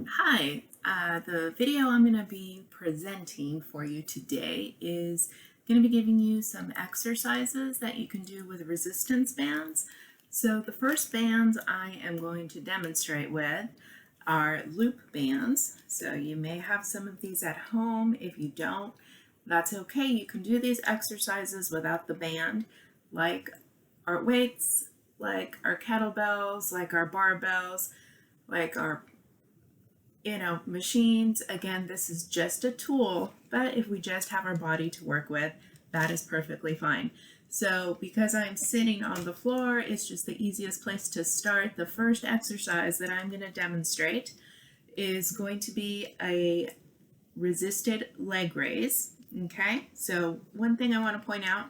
Hi, the video I'm going to be presenting for you today is going to be giving you some exercises that you can do with resistance bands. So the first bands I am going to demonstrate with are loop bands. So you may have some of these at home. If you don't, that's okay. You can do these exercises without the band, like our weights, like our kettlebells, like our barbells, like our machines. Again, this is just a tool, but if we just have our body to work with, that is perfectly fine. So because I'm sitting on the floor, it's just the easiest place to start. The first exercise that I'm going to demonstrate is going to be a resisted leg raise. Okay, so one thing I want to point out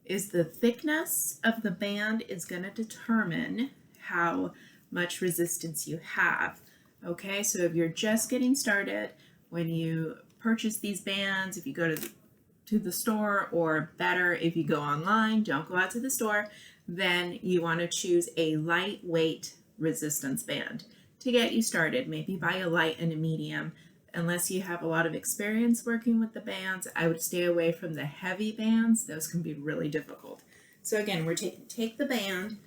is the thickness of the band is going to determine how much resistance you have. Okay, so if you're just getting started, when you purchase these bands, if you go to the store, or better, if you go online, don't go out to the store, then you want to choose a lightweight resistance band to get you started. Maybe buy a light and a medium. Unless you have a lot of experience working with the bands, I would stay away from the heavy bands. Those can be really difficult. So again, we're take the band.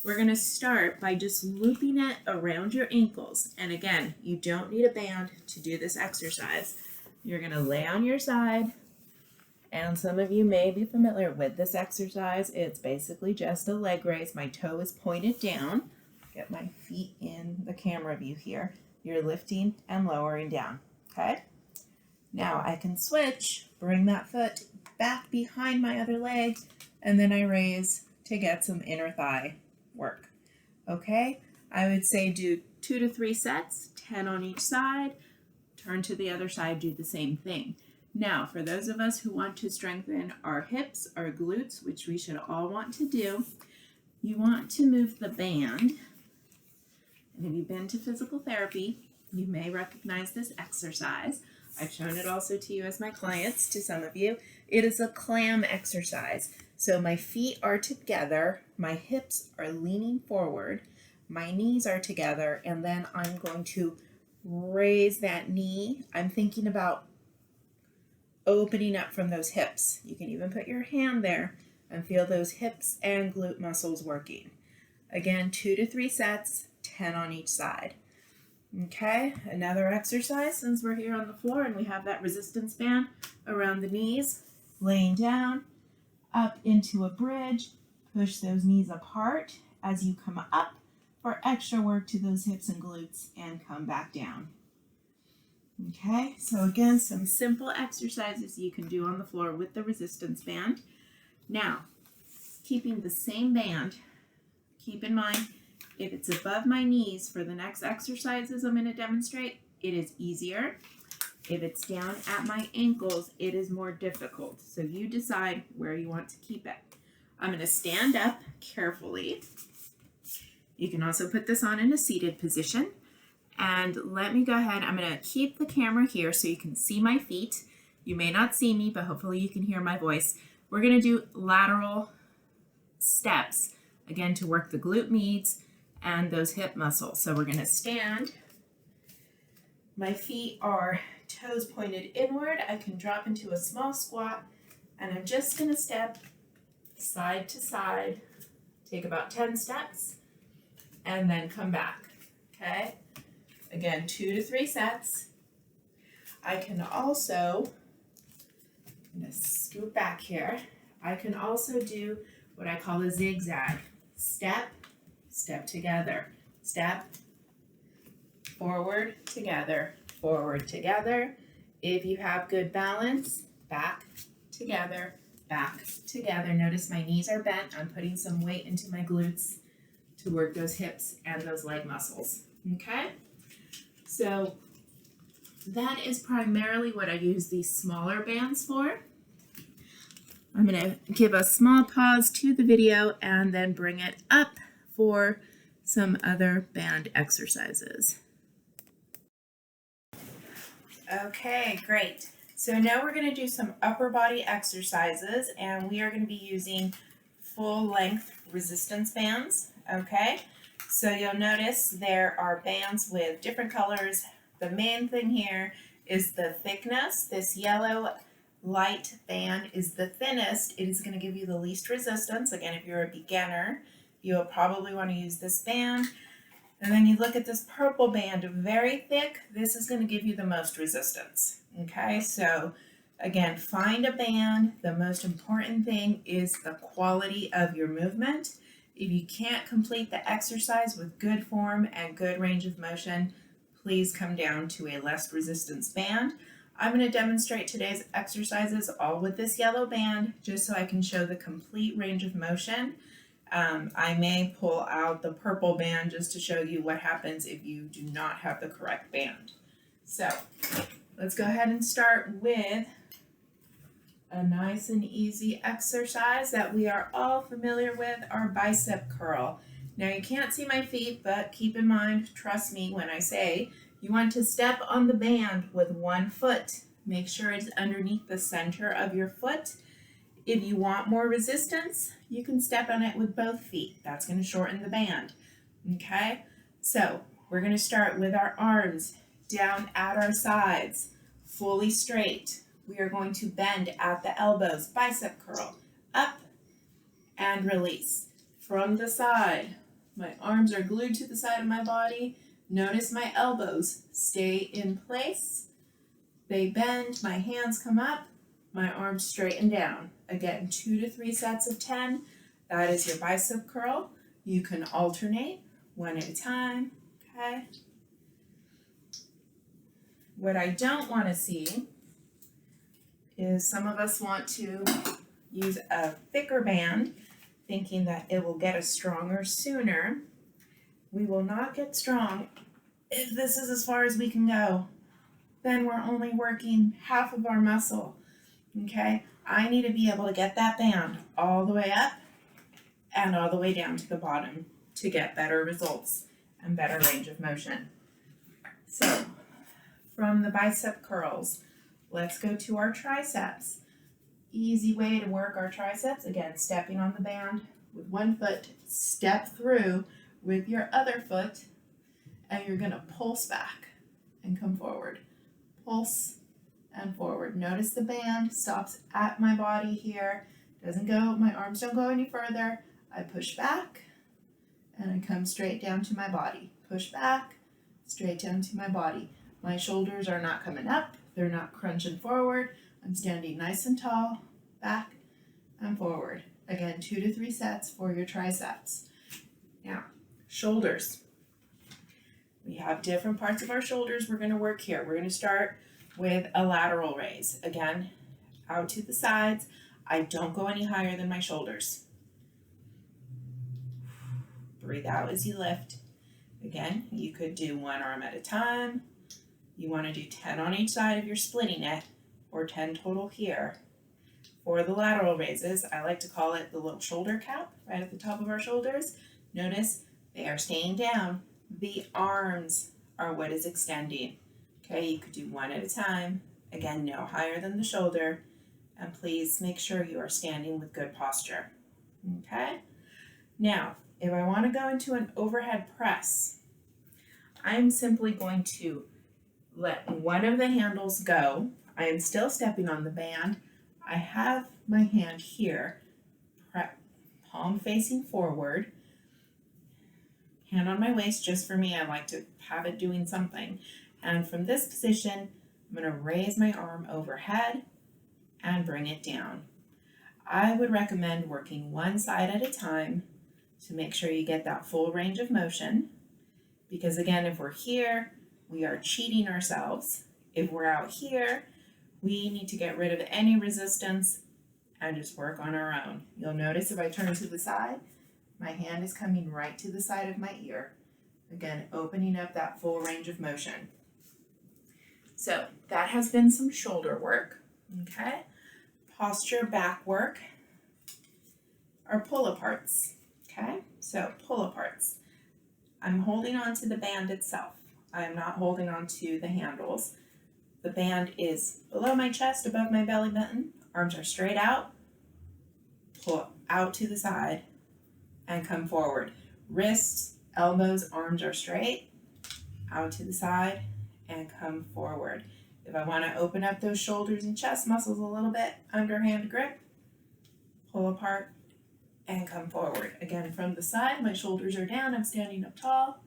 We're going to start by just looping it around your ankles. And again, you don't need a band to do this exercise. You're going to lay on your side. And some of you may be familiar with this exercise. It's basically just a leg raise. My toe is pointed down. Get my feet in the camera view here. You're lifting and lowering down. Okay? Now I can switch, bring that foot back behind my other leg, and then I raise to get some inner thigh work. Okay, I would say do 2 to 3 sets, 10 on each side. Turn to the other side, do the same thing. Now, for those of us who want to strengthen our hips, our glutes, which we should all want to do, you want to move the band. And if you've been to physical therapy, you may recognize this exercise. I've shown it also to you as my clients, to some of you. It is a clam exercise. So my feet are together, my hips are leaning forward, my knees are together, and then I'm going to raise that knee. I'm thinking about opening up from those hips. You can even put your hand there and feel those hips and glute muscles working. Again, 2 to 3 sets, 10 on each side. Okay, another exercise since we're here on the floor and we have that resistance band around the knees, laying down, up into a bridge, push those knees apart as you come up for extra work to those hips and glutes, and come back down. Okay, so again, some simple exercises you can do on the floor with the resistance band. Now, keeping the same band, keep in mind, if it's above my knees for the next exercises I'm going to demonstrate, it is easier. If it's down at my ankles, it is more difficult. So you decide where you want to keep it. I'm going to stand up carefully. You can also put this on in a seated position. And let me go ahead. I'm going to keep the camera here so you can see my feet. You may not see me, but hopefully you can hear my voice. We're going to do lateral steps, again, to work the glute meads and those hip muscles. So we're going to stand. My feet are toes pointed inward. I can drop into a small squat, and I'm just going to step side to side, take about 10 steps, and then come back. Okay? Again, 2 to 3 sets. I can also, I'm going to scoot back here. I can also do what I call a zigzag. Step, step together, step, forward, together, forward, together. If you have good balance, back, together, back, together. Notice my knees are bent. I'm putting some weight into my glutes to work those hips and those leg muscles. Okay? So that is primarily what I use these smaller bands for. I'm going to give a small pause to the video and then bring it up for some other band exercises. Okay, great. So now we're going to do some upper body exercises, and we are going to be using full length resistance bands. Okay, So you'll notice there are bands with different colors. The main thing here is the thickness. This yellow light band is the thinnest. It is going to give you the least resistance. Again, if you're a beginner, you'll probably want to use this band. And then you look at this purple band, very thick. This is going to give you the most resistance. Okay, so again, find a band. The most important thing is the quality of your movement. If you can't complete the exercise with good form and good range of motion, please come down to a less resistance band. I'm going to demonstrate today's exercises all with this yellow band just so I can show the complete range of motion. I may pull out the purple band just to show you what happens if you do not have the correct band. So let's go ahead and start with a nice and easy exercise that we are all familiar with, our bicep curl. Now you can't see my feet, but keep in mind, trust me when I say, you want to step on the band with one foot. Make sure it's underneath the center of your foot. If you want more resistance, you can step on it with both feet. That's going to shorten the band. Okay, so we're going to start with our arms down at our sides, fully straight. We are going to bend at the elbows, bicep curl, up and release. From the side, my arms are glued to the side of my body. Notice my elbows stay in place. They bend, my hands come up, my arms straighten down. Again, 2 to 3 sets of 10. That is your bicep curl. You can alternate one at a time, okay? What I don't want to see is some of us want to use a thicker band thinking that it will get us stronger sooner. We will not get strong if this is as far as we can go. Then we're only working half of our muscle, okay? I need to be able to get that band all the way up and all the way down to the bottom to get better results and better range of motion. So from the bicep curls, let's go to our triceps. Easy way to work our triceps, again, stepping on the band with one foot, step through with your other foot, and you're gonna pulse back and come forward. Pulse and forward. Notice the band stops at my body here. Doesn't go, my arms don't go any further. I push back and I come straight down to my body. Push back, straight down to my body. My shoulders are not coming up. They're not crunching forward. I'm standing nice and tall, back and forward. Again, 2 to 3 sets for your triceps. Now, shoulders. We have different parts of our shoulders we're going to work here. We're going to start with a lateral raise. Again, out to the sides. I don't go any higher than my shoulders. Breathe out as you lift. Again, you could do one arm at a time. You want to do 10 on each side if you're splitting it, or 10 total here. For the lateral raises, I like to call it the little shoulder cap right at the top of our shoulders. Notice they are staying down. The arms are what is extending. Okay, you could do one at a time. Again, no higher than the shoulder. And please make sure you are standing with good posture. Okay? Now, if I want to go into an overhead press, I'm simply going to let one of the handles go. I am still stepping on the band. I have my hand here, palm facing forward, hand on my waist. Just for me, I like to have it doing something. And from this position, I'm going to raise my arm overhead and bring it down. I would recommend working one side at a time to make sure you get that full range of motion. Because again, if we're here, we are cheating ourselves. If we're out here, we need to get rid of any resistance and just work on our own. You'll notice if I turn to the side, my hand is coming right to the side of my ear. Again, opening up that full range of motion. So that has been some shoulder work, okay? Posture back work are pull-aparts, okay? So pull-aparts. I'm holding on to the band itself. I am not holding on to the handles. The band is below my chest, above my belly button. Arms are straight out. Pull out to the side and come forward. Wrists Elbows, arms are straight, out to the side, and come forward. If I want to open up those shoulders and chest muscles a little bit, underhand grip, pull apart, and come forward. Again, from the side, my shoulders are down, I'm standing up tall.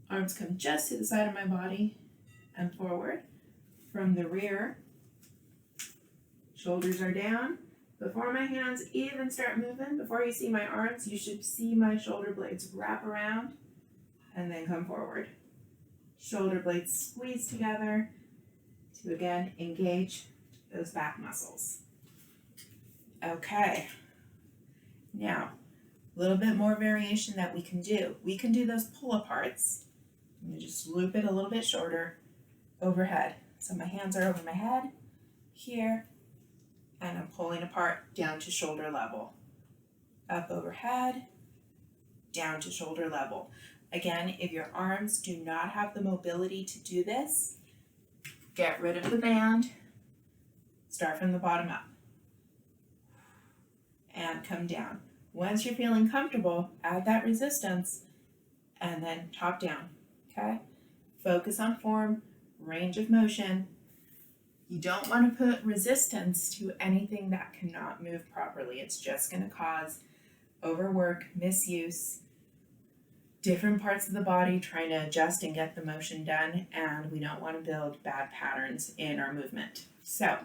Arms come just to the side of my body and forward. From the rear, shoulders are down. Before my hands even start moving, before you see my arms, you should see my shoulder blades wrap around and then come forward. Shoulder blades squeeze together to again engage those back muscles. Okay, now a little bit more variation that we can do. We can do those pull aparts. I'm going to just loop it a little bit shorter overhead. So my hands are over my head here, and I'm pulling apart down to shoulder level. Up overhead, down to shoulder level. Again, if your arms do not have the mobility to do this, get rid of the band, start from the bottom up, and come down. Once you're feeling comfortable, add that resistance, and then top down, okay? Focus on form, range of motion. You don't want to put resistance to anything that cannot move properly. It's just going to cause overwork, misuse, different parts of the body trying to adjust and get the motion done, and we don't want to build bad patterns in our movement. So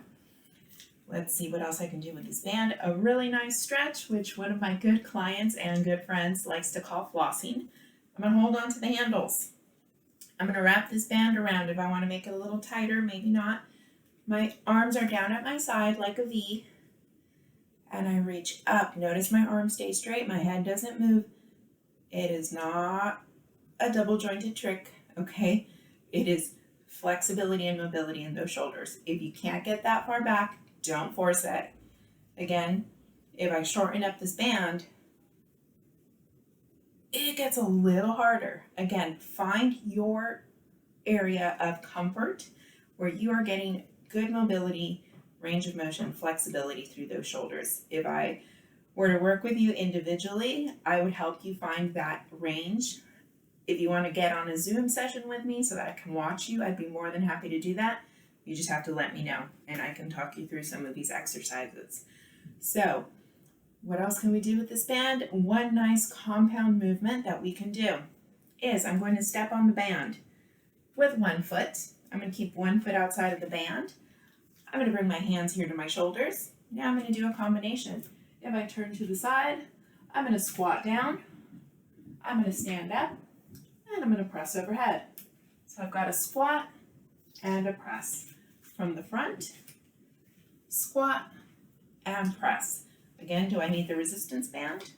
let's see what else I can do with this band. A really nice stretch, which one of my good clients and good friends likes to call flossing. I'm going to hold on to the handles. I'm going to wrap this band around. If I want to make it a little tighter, maybe not. My arms are down at my side like a V, and I reach up. Notice my arms stay straight. My head doesn't move. It is not a double jointed trick, okay? It is flexibility and mobility in those shoulders. If you can't get that far back, don't force it. Again, if I shorten up this band, it gets a little harder. Again, find your area of comfort where you are getting good mobility, range of motion, flexibility through those shoulders. If I were to work with you individually, I would help you find that range. If you want to get on a Zoom session with me so that I can watch you, I'd be more than happy to do that. You just have to let me know, and I can talk you through some of these exercises. So, what else can we do with this band? One nice compound movement that we can do is I'm going to step on the band with one foot. I'm going to keep one foot outside of the band. I'm going to bring my hands here to my shoulders. Now I'm going to do a combination. If I turn to the side, I'm going to squat down. I'm going to stand up, and I'm going to press overhead. So I've got a squat and a press. From the front, squat and press. Again, do I need the resistance band?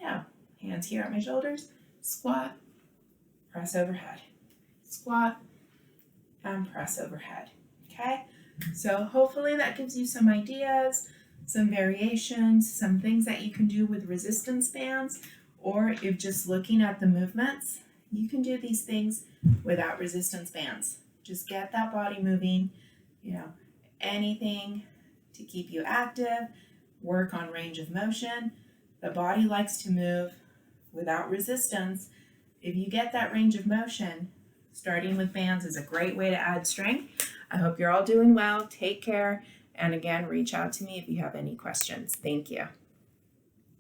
No. Hands here at my shoulders, squat, press overhead. Squat and press overhead. Okay? So hopefully that gives you some ideas, some variations, some things that you can do with resistance bands, or if just looking at the movements, you can do these things without resistance bands. Just get that body moving, anything to keep you active, work on range of motion. The body likes to move without resistance. If you get that range of motion, starting with bands is a great way to add strength. I hope you're all doing well. Take care. And again, reach out to me if you have any questions. Thank you.